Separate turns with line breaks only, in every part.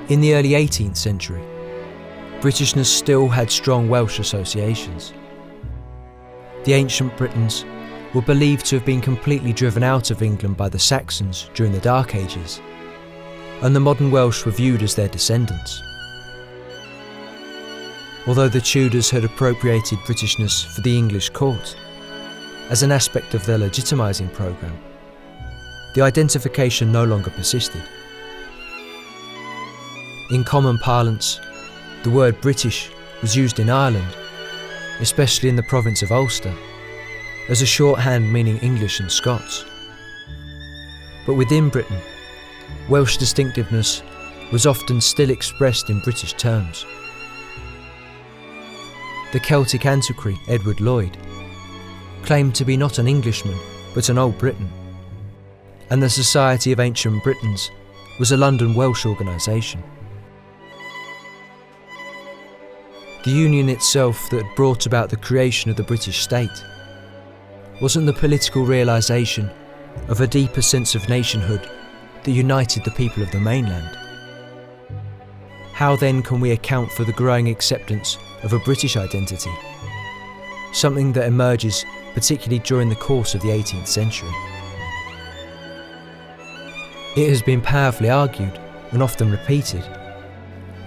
In the early 18th century, Britishness still had strong Welsh associations. The ancient Britons were believed to have been completely driven out of England by the Saxons during the Dark Ages, and the modern Welsh were viewed as their descendants. Although the Tudors had appropriated Britishness for the English court as an aspect of their legitimising programme, the identification no longer persisted. In common parlance, the word British was used in Ireland, especially in the province of Ulster, as a shorthand meaning English and Scots. But within Britain, Welsh distinctiveness was often still expressed in British terms. The Celtic antiquary Edward Lloyd claimed to be not an Englishman but an Old Briton, and the Society of Ancient Britons was a London Welsh organisation. The union itself that had brought about the creation of the British state wasn't the political realisation of a deeper sense of nationhood that united the people of the mainland. How then can we account for the growing acceptance of a British identity, something that emerges particularly during the course of the 18th century? It has been powerfully argued, and often repeated,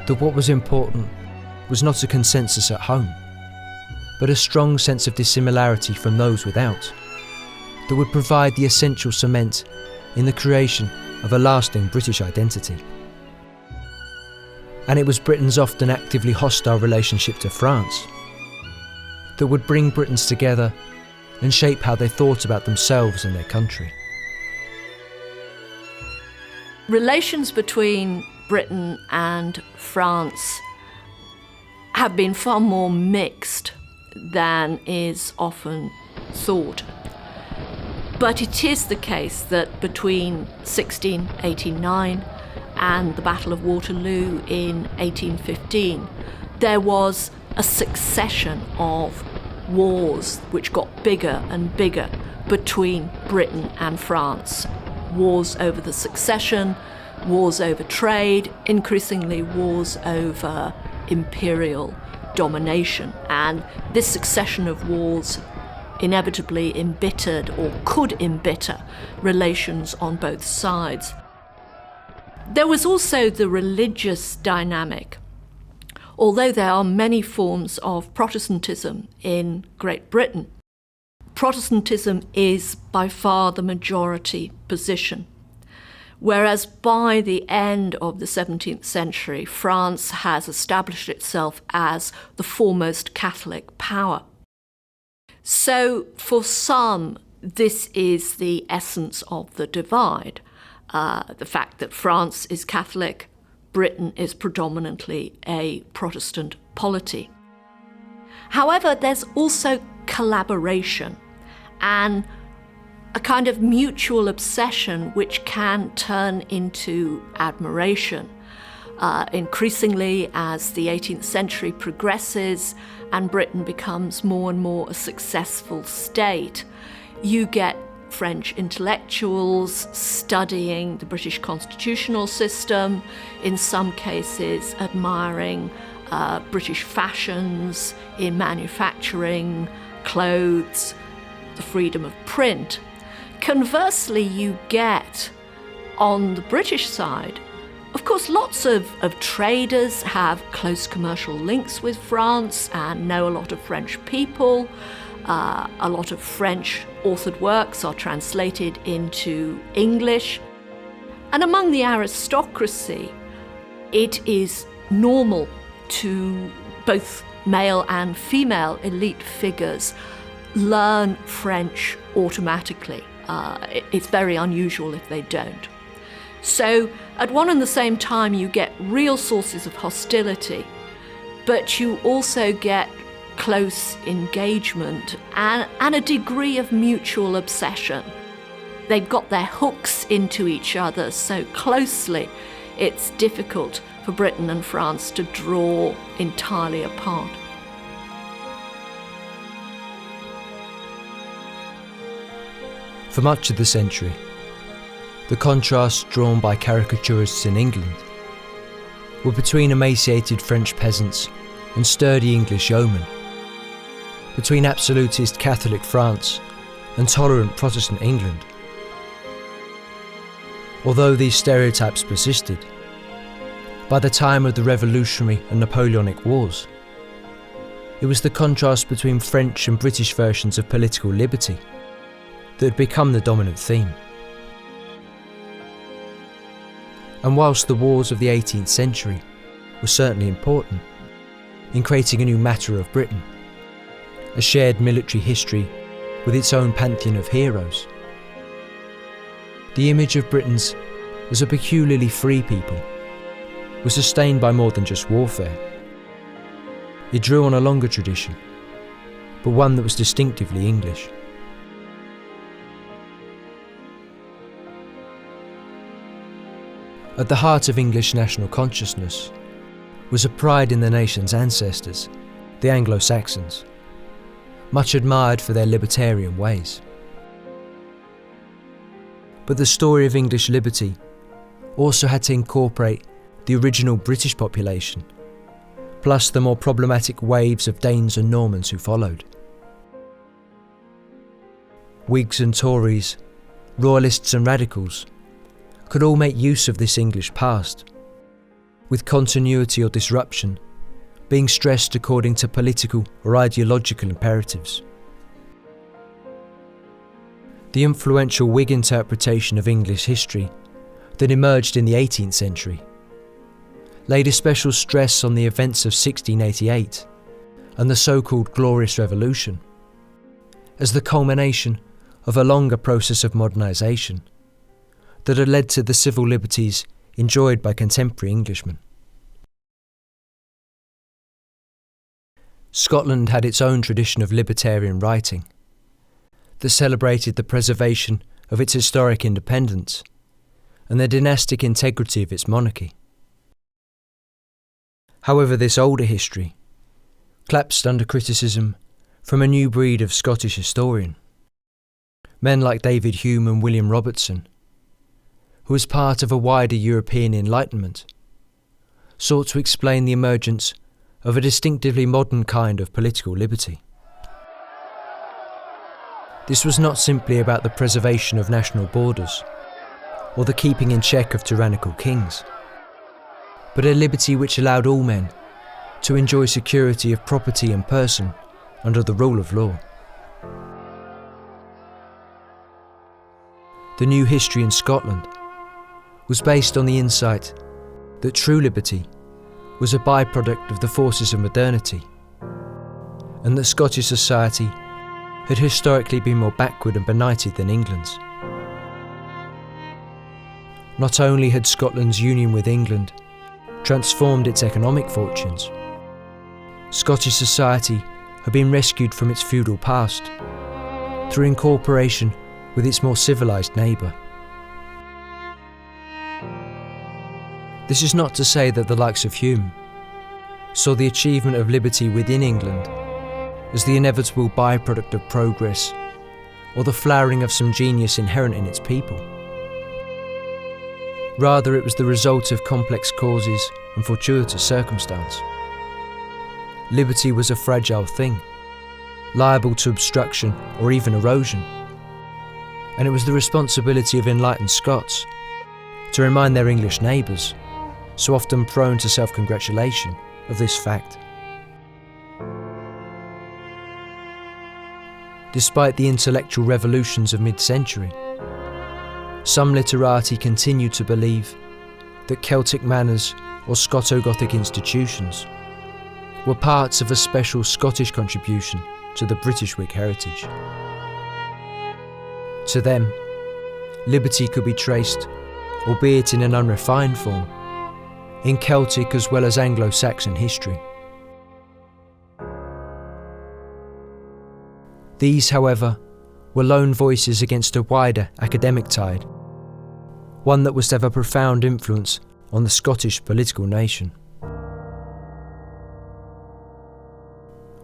that what was important was not a consensus at home, but a strong sense of dissimilarity from those without, that would provide the essential cement in the creation of a lasting British identity. And it was Britain's often actively hostile relationship to France that would bring Britons together and shape how they thought about themselves and their country.
Relations between Britain and France have been far more mixed than is often thought. But it is the case that between 1689 and the Battle of Waterloo in 1815, there was a succession of wars which got bigger and bigger between Britain and France. Wars over the succession, wars over trade, increasingly wars over imperial domination. And this succession of wars inevitably embittered or could embitter relations on both sides. There was also the religious dynamic. Although there are many forms of Protestantism in Great Britain, Protestantism is by far the majority position. Whereas by the end of the 17th century, France has established itself as the foremost Catholic power. So for some, this is the essence of the divide. The fact that France is Catholic, Britain is predominantly a Protestant polity. However, there's also collaboration and a kind of mutual obsession which can turn into admiration. Increasingly, as the 18th century progresses and Britain becomes more and more a successful state, you get French intellectuals studying the British constitutional system, in some cases admiring British fashions in manufacturing, clothes, the freedom of print. Conversely, you get, on the British side, of course, lots of traders have close commercial links with France and know a lot of French people. A lot of French authored works are translated into English. And among the aristocracy, it is normal to both male and female elite figures learn French automatically. It's very unusual if they don't. So at one and the same time, you get real sources of hostility, but you also get close engagement and a degree of mutual obsession. They've got their hooks into each other so closely, it's difficult for Britain and France to draw entirely apart.
For much of the century, the contrast drawn by caricaturists in England were between emaciated French peasants and sturdy English yeomen, between absolutist Catholic France and tolerant Protestant England. Although these stereotypes persisted, by the time of the Revolutionary and Napoleonic Wars, it was the contrast between French and British versions of political liberty that had become the dominant theme. And whilst the wars of the 18th century were certainly important in creating a new matter of Britain, a shared military history with its own pantheon of heroes, the image of Britons as a peculiarly free people was sustained by more than just warfare. It drew on a longer tradition, but one that was distinctively English. At the heart of English national consciousness was a pride in the nation's ancestors, the Anglo-Saxons, much admired for their libertarian ways. But the story of English liberty also had to incorporate the original British population, plus the more problematic waves of Danes and Normans who followed. Whigs and Tories, Royalists and Radicals could all make use of this English past, with continuity or disruption being stressed according to political or ideological imperatives. The influential Whig interpretation of English history that emerged in the 18th century laid a special stress on the events of 1688 and the so-called Glorious Revolution as the culmination of a longer process of modernisation that had led to the civil liberties enjoyed by contemporary Englishmen. Scotland had its own tradition of libertarian writing that celebrated the preservation of its historic independence and the dynastic integrity of its monarchy. However, this older history collapsed under criticism from a new breed of Scottish historian, men like David Hume and William Robertson, who as part of a wider European Enlightenment sought to explain the emergence of a distinctively modern kind of political liberty. This was not simply about the preservation of national borders or the keeping in check of tyrannical kings, but a liberty which allowed all men to enjoy security of property and person under the rule of law. The new history in Scotland was based on the insight that true liberty was a byproduct of the forces of modernity, and that Scottish society had historically been more backward and benighted than England's. Not only had Scotland's union with England transformed its economic fortunes, Scottish society had been rescued from its feudal past through incorporation with its more civilised neighbour. This is not to say that the likes of Hume saw the achievement of liberty within England as the inevitable byproduct of progress or the flowering of some genius inherent in its people. Rather, it was the result of complex causes and fortuitous circumstance. Liberty was a fragile thing, liable to obstruction or even erosion, and it was the responsibility of enlightened Scots to remind their English neighbours, so often prone to self-congratulation, of this fact. Despite the intellectual revolutions of mid-century, some literati continued to believe that Celtic manners or Scoto-Gothic institutions were parts of a special Scottish contribution to the British Whig heritage. To them, liberty could be traced, albeit in an unrefined form, in Celtic as well as Anglo-Saxon history. These, however, were lone voices against a wider academic tide, one that was to have a profound influence on the Scottish political nation.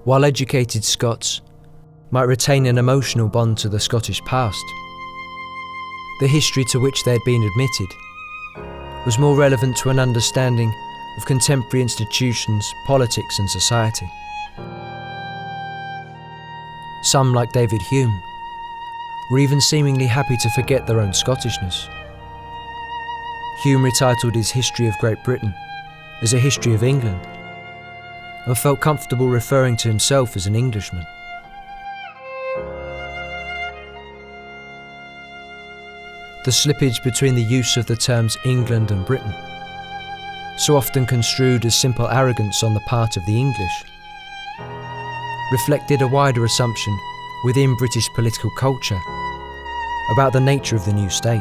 While educated Scots might retain an emotional bond to the Scottish past, the history to which they had been admitted was more relevant to an understanding of contemporary institutions, politics and society. Some, like David Hume, were even seemingly happy to forget their own Scottishness. Hume retitled his History of Great Britain as a history of England, and felt comfortable referring to himself as an Englishman. The slippage between the use of the terms England and Britain, so often construed as simple arrogance on the part of the English, reflected a wider assumption within British political culture about the nature of the new state.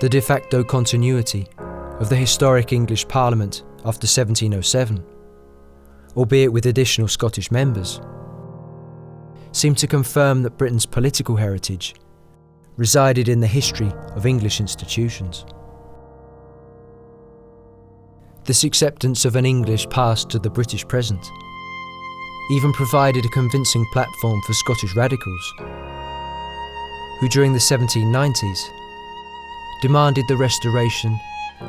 The de facto continuity of the historic English Parliament after 1707, albeit with additional Scottish members, seemed to confirm that Britain's political heritage resided in the history of English institutions. This acceptance of an English past to the British present even provided a convincing platform for Scottish radicals, who during the 1790s demanded the restoration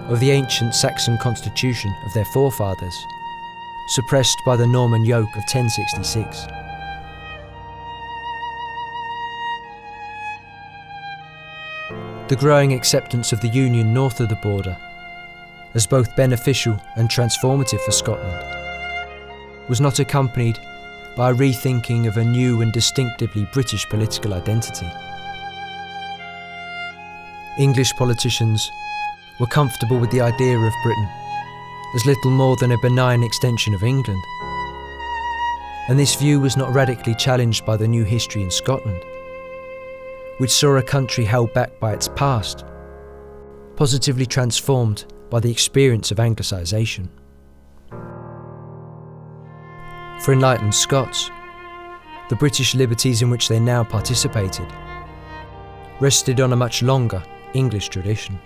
of the ancient Saxon constitution of their forefathers, suppressed by the Norman yoke of 1066. The growing acceptance of the Union north of the border as both beneficial and transformative for Scotland was not accompanied by a rethinking of a new and distinctively British political identity. English politicians were comfortable with the idea of Britain as little more than a benign extension of England, and this view was not radically challenged by the new history in Scotland, which saw a country held back by its past, positively transformed by the experience of Anglicisation. For enlightened Scots, the British liberties in which they now participated rested on a much longer English tradition.